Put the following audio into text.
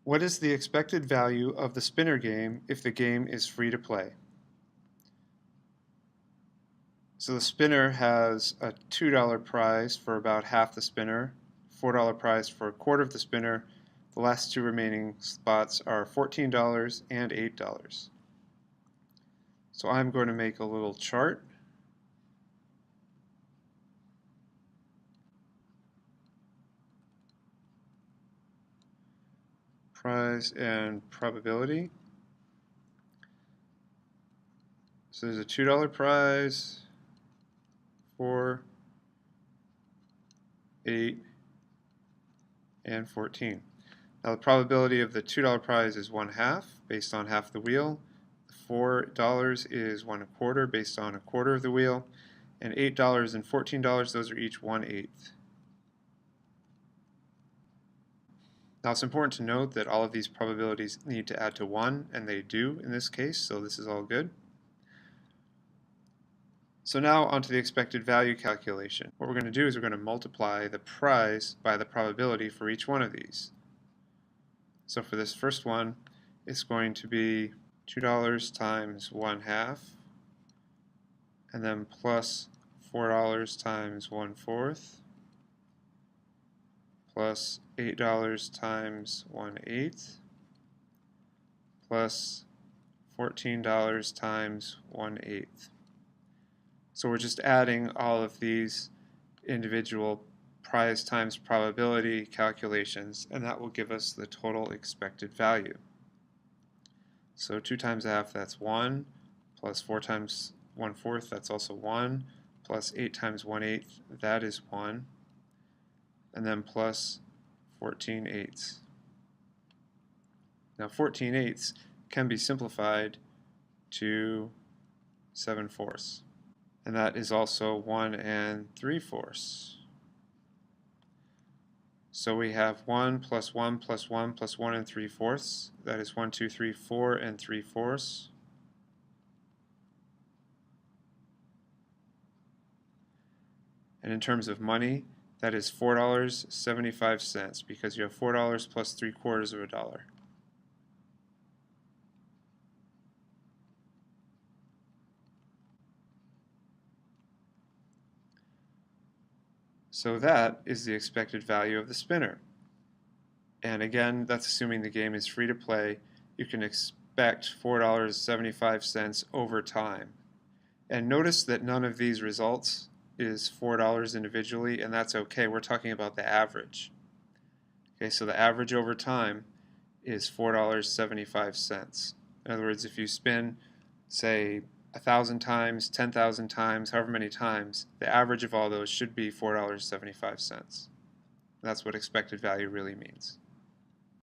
What is the expected value of the spinner game if the game is free to play? So the spinner has a $2 prize for about half the spinner, $4 prize for a quarter of the spinner. The last two remaining spots are $14 and $8. So I'm going to make a little chart. Prize and probability. So there's a $2 prize, 4, 8, and 14. Now the probability of the $2 prize is 1/2 based on half the wheel. $4 is 1/4 based on a quarter of the wheel. And $8 and $14, those are each 1/8. Now it's important to note that all of these probabilities need to add to 1, and they do in this case, so this is all good. So now onto the expected value calculation. What we're going to do is we're going to multiply the prize by the probability for each one of these. So for this first one, it's going to be $2 times 1/2, and then plus $4 times 1/4, plus $8 times 1/8, plus $14 times 1/8. So we're just adding all of these individual prize times probability calculations, and that will give us the total expected value. So 2 times 1/2, that's 1, plus 4 times 1/4, that's also 1, plus 8 times 1/8, that is 1, and then plus 14/8. Now 14/8 can be simplified to 7/4, and that is also 1 3/4. So we have 1 plus 1 plus 1 plus 1 3/4. That is 1, 2, 3, 4 3/4. And in terms of money, that is $4.75 because you have $4 plus 3/4 of a dollar. So that is the expected value of the spinner. And again, that's assuming the game is free to play. You can expect $4.75 over time. And notice that none of these results is $4 individually, and that's okay. We're talking about the average. Okay, so the average over time is $4.75. In other words, if you spin, say, 1,000 times, 10,000 times, however many times, the average of all those should be $4.75. That's what expected value really means.